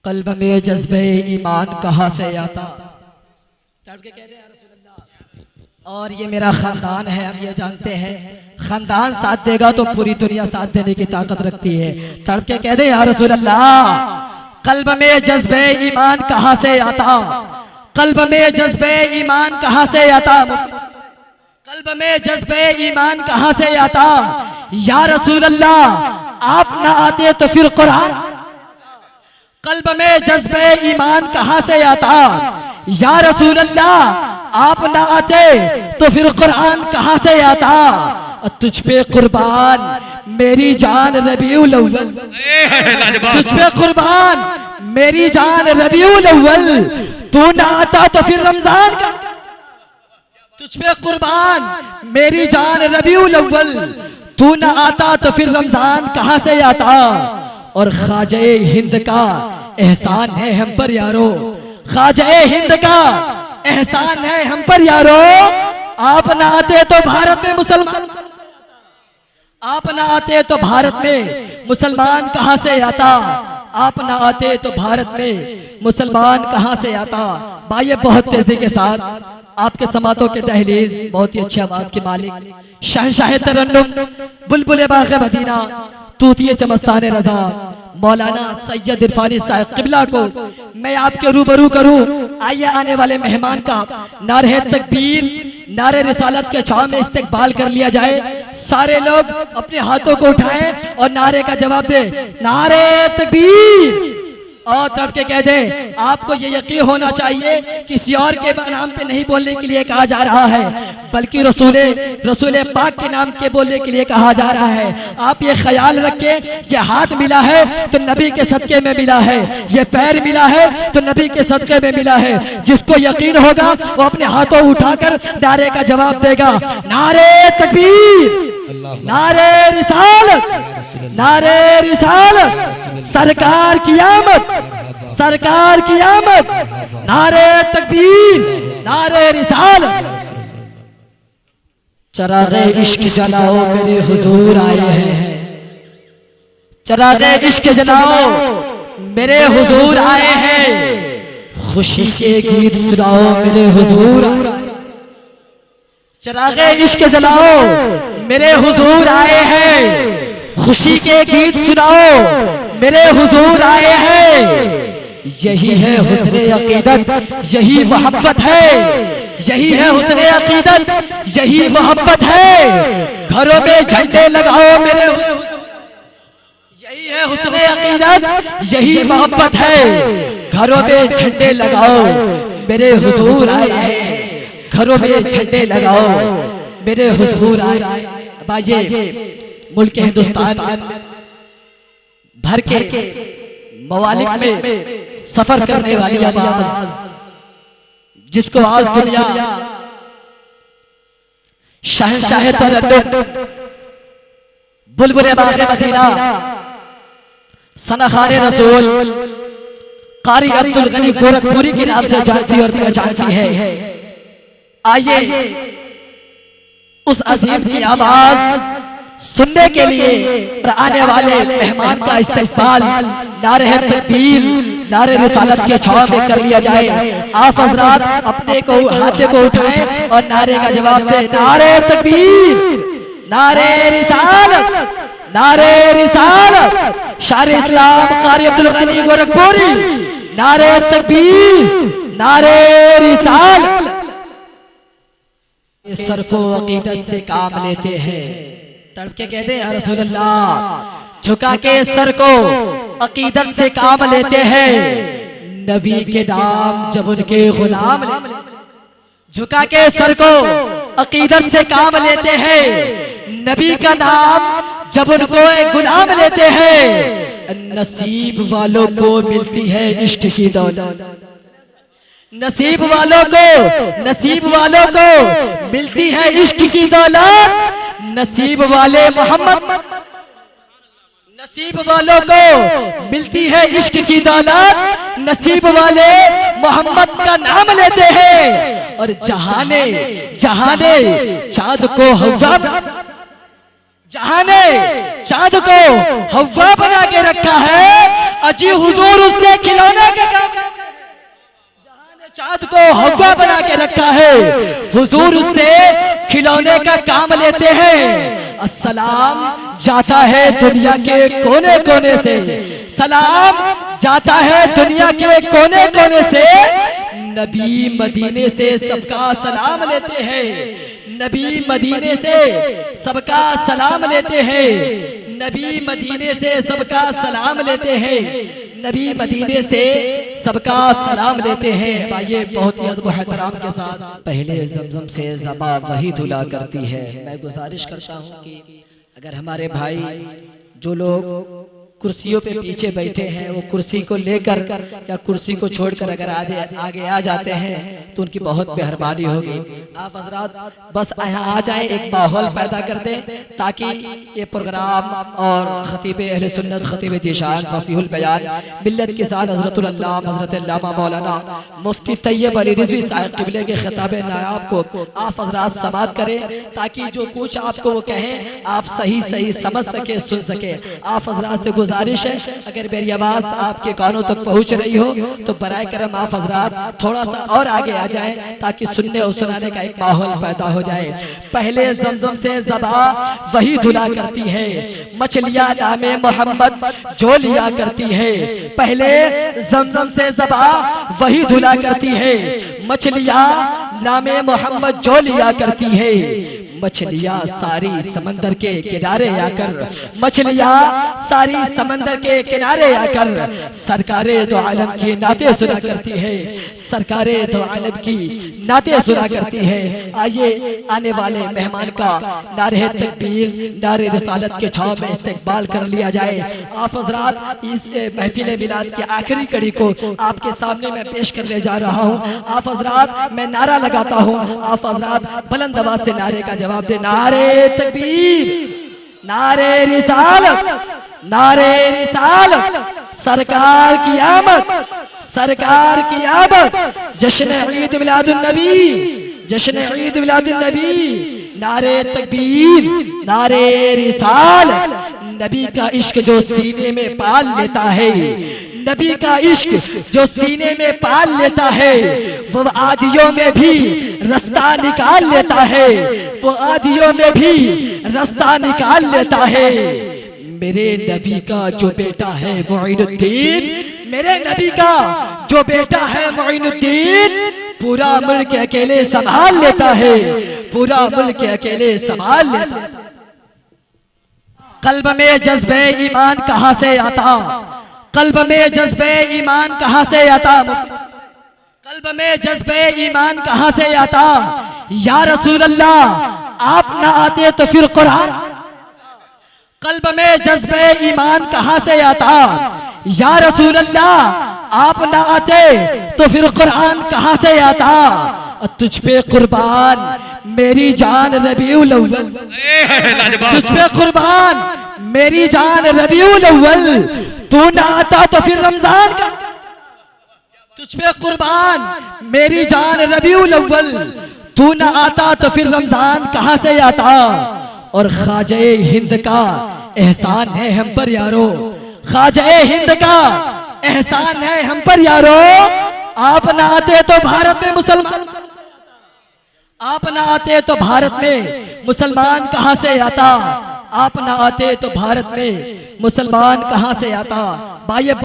कल्ब में जज्बे ईमान कहाँ से आता, तड़प के कह रहे हैं रसूलल्लाह। और ये मेरा खानदान है, हम ये जानते हैं खानदान साथ देगा तो पूरी दुनिया साथ देने की ताकत रखती है। तड़प के कह रहे हैं रसूलल्लाह, कल्ब में जज्बे ईमान कहाँ से आता, कल्ब में जज्बे ईमान कहाँ से आता, कल्ब में जज्बे ईमान कहाँ से आता। या रसूल अल्लाह आप ना आते तो फिर कुरान, कल्ब में जज्बे ईमान कहाँ से आता। या रसूल अल्लाह आप ना आते तो फिर कुरान कहाँ से आता। तुझ पे कुर्बान मेरी जान रबीउल अव्वल, तुझ पे कुर्बान मेरी जान रबीउल अव्वल, तू ना आता तो फिर रमजान का, तुझ पे कुर्बान मेरी जान रबीउल अव्वल, तू ना आता तो फिर रमजान कहाँ से आता। और ख्वाजे हिंद का एहसान है हम पर यारो, ख्वाजे हिंद का एहसान है हम पर यारो। आप ना आते तो भारत में मुसलमान, आप ना आते तो भारत में मुसलमान कहाँ से आता, आप ना आते तो भारत में मुसलमान कहाँ से आता। भाई बहुत तेजी के साथ आपके समातों के दहलीज, बहुत ही अच्छी आवाज के मालिक शहंशाह तरन्नुम बुलबुल बाग़ मदीना तूतिए चमस्तान रजा मौलाना सैयद इरफानी साहब किबला को मैं आपके रूबरू करूं। आइए आने वाले मेहमान का नारे तकबीर नारे रिसालत के छाव में इस्तेकबाल कर लिया जाए। सारे लोग अपने हाथों को उठाएं और नारे का जवाब दे, नारे तकबीर। और तड़प के कह दे, आपको ये यकीन होना चाहिए किसी और के नाम पे नहीं बोलने के लिए कहा जा रहा है, बल्कि रसूल पाक के नाम के बोलने के लिए कहा जा रहा है। आप ये ख्याल रखें कि हाथ मिला है तो नबी के सदके में मिला है, ये पैर मिला है तो नबी के सदके में मिला है। जिसको यकीन होगा वो अपने हाथों उठाकर नारे का जवाब देगा। नारे तकबीर, नारे रिसालत, नारे रिसालत, सरकार की आमद, सरकार की आमद, नारे तकबीर, नारे रिसालत। चरागे इश्क जलाओ मेरे हुजूर आए हैं, चरागे इश्क जलाओ मेरे हुजूर आए हैं, खुशी के गीत सुनाओ मेरे हुजूर। चरागे इश्क जलाओ मेरे हुजूर आए हैं, खुशी के गीत सुनाओ मेरे हुजूर आए हैं। यही है हुस्ने अकीदत, यही मोहब्बत है, यही है हुस्ने अकीदत, यही मोहब्बत है। घरों में झंडे लगाओ मेरे, यही है हुस्ने अकीदत, यही मोहब्बत है। घरों में झंडे लगाओ मेरे हुजूर आए हैं, घरों में झंडे लगाओ मेरे हुजूर आए। बाजे मुल्क हिंदुस्तान भर के मवालिक में सफर करने वाली आवाज, जिसको आज दुनिया शहंशाह तरन्नुम बुलबुल बाग़ मदीना सनाखाने रसूल कारी अब्दुल गनी गोरखपुरी के नाम से जानती और पहचानती है। आइए उस अजीम की आवाज सुनने के लिए और आने वाले मेहमान का इस्तेकबाल नारे तकबीर नारे रिसालत के छाव में कर लिया जाए। आप हजरात अपने को हाथे को उठाएं और नारे का जवाब दें। नारे तकबीर, नारे रिसालत, नारे रिसालत। शार इस्लाम कारी अब्दुल गनी गोरखपुरी, नारे तकबीर, नारे रिसालत। इस सर को अकीदत से काम लेते हैं। तड़प के कहते हैं रसूल अल्लाह, झुका के सर को अकीदत से काम लेते हैं। नबी के नाम जब उनके गुलाम, झुका के सर को अकीदत से काम लेते हैं। नबी का नाम जब उनको एक गुलाम लेते हैं। नसीब वालों को मिलती है इश्क की दौलत, नसीब वालों को, नसीब वालों को मिलती है इश्क की दौलत। नसीब वाले मोहम्मद, नसीब वालों को मिलती है इश्क की दौलत। नसीब वाले मोहम्मद का नाम लेते हैं और जहाने जहाने चाँद को हवा, जहां ने चांद को हवा बना के रखा है, अजी हुजूर उससे खिलौने के काम, जहां ने चांद को हवा बना के रखा है, हुजूर उससे खिलौने का काम लेते हैं। अस्सलाम जाता है दुनिया के कोने कोने से, सलाम जाता है दुनिया के कोने कोने से, नबी मदीने से सबका सलाम लेते हैं, नबी मदीने से सबका सलाम लेते हैं, नबी मदीने से सबका सलाम लेते हैं, नबी मदीने से सबका सलाम लेते हैं। आइए बहुत ही अदब एहतराम के साथ, पहले जमजम से ज़बा वही धुला करती है। मैं गुजारिश करता हूँ कि अगर हमारे भाई जो लोग कुर्सियों पे पीछे बैठे हैं वो कुर्सी को लेकर या कुर्सी को छोड़कर अगर आगे आ जाते हैं तो उनकी बहुत मेहरबानी होगी। आप हजरात बस यहाँ आ जाएं, एक माहौल पैदा कर दें ताकि ये प्रोग्राम और खतीब अहले सुन्नत खतीब जीशान फसीहुल बयान मिल्लत के साथ हजरतुल अल्लामा हजरत अल्लामा मौलाना मुफ्ती तैयब अली रिजवी साहब क़िबले के खिताब नायाब को आप हजरात समाअत करें ताकि जो कुछ आपको वो कहें आप सही सही समझ सके, सुन सके। आप हजरात से गुजारिश है अगर मेरी आवाज आपके कानों तक पहुंच रही हो तो बराए करम आप हजरात थोड़ा सा और आगे आ जाएं ताकि सुनने और सुनाने का एक माहौल पैदा हो जाए। पहले जमजम से ज़बा वही धुला करती है, मछलियां नामे मोहम्मद जो लिया करती है। पहले जमजम से ज़बा वही धुला करती है, मछलियां नामे मोहम्मद जो लिया करती है। मछलियां सारी समंदर के किनारे आकर, मछलियां सारी समंदर के किनारे आकर सरकारे दो आलम की नाते सुना करती है, सरकारे दो आलम की नाते सुना करती है। आइए आने वाले मेहमान का नारे तकबीर नारे रिसालत के छाव में इस्तेकबाल कर लिया जाए। आप हजरात इस महफिल मिलाद की आखिरी कड़ी को आपके सामने मैं पेश करने जा रहा हूँ। आप हजरात मैं नारा लगाता हूँ, आप हजरात बुलंद आवाज से नारे का जवाब दे। नारे तकबीर, नारे रिसालत, नारे रिसालत, सरकार की आमद, सरकार की आमद, जश्न ईद मिलादुन नबी, जश्न ईद मिलादुन नबी। नारे तकबीर, नारे रिसालत। नबी का इश्क जो सीने में पाल लेता है, नबी का इश्क जो सीने में पाल लेता है वो आदियों में भी रास्ता निकाल लेता है, वो आदियों में भी रास्ता निकाल लेता है। मेरे नबी का जो बेटा है मोइनुद्दीन, मेरे नबी का जो बेटा है मोइनुद्दीन पूरा मुल्क अकेले संभाल लेता है, पूरा मुल्क अकेले संभाल लेता है। कल्ब में जज्बे ईमान कहाँ से आता, कल्ब में जज्बे ईमान कहाँ से आता, कल्ब में जज्बे ईमान कहाँ से आता। या रसूल अल्लाह आप ना आते तो फिर कुरान, कल्ब में जज्बे ईमान कहाँ से आता। या रसूल अल्लाह आप ना आते तो फिर कुरान कहाँ से आता। तुझ पे कुर्बान मेरी जान रबीउल अव्वल, तुझ पे कुर्बान मेरी जान रबीउल अव्वल, तू ना आता तो फिर रमजान का। तुझ पे कुर्बान मेरी जान रबीउल अव्वल, तू ना आता तो फिर रमजान कहाँ से आता। और ख्वाजे हिंद का एहसान है हम पर यारो, ख्वाजे हिंद का एहसान है हम पर यारो। आप ना आते तो भारत में मुसलमान, आप ना आते तो भारत में मुसलमान कहाँ से आता। आप ना आते तो भारत में मुसलमान कहाँ से आता। भाई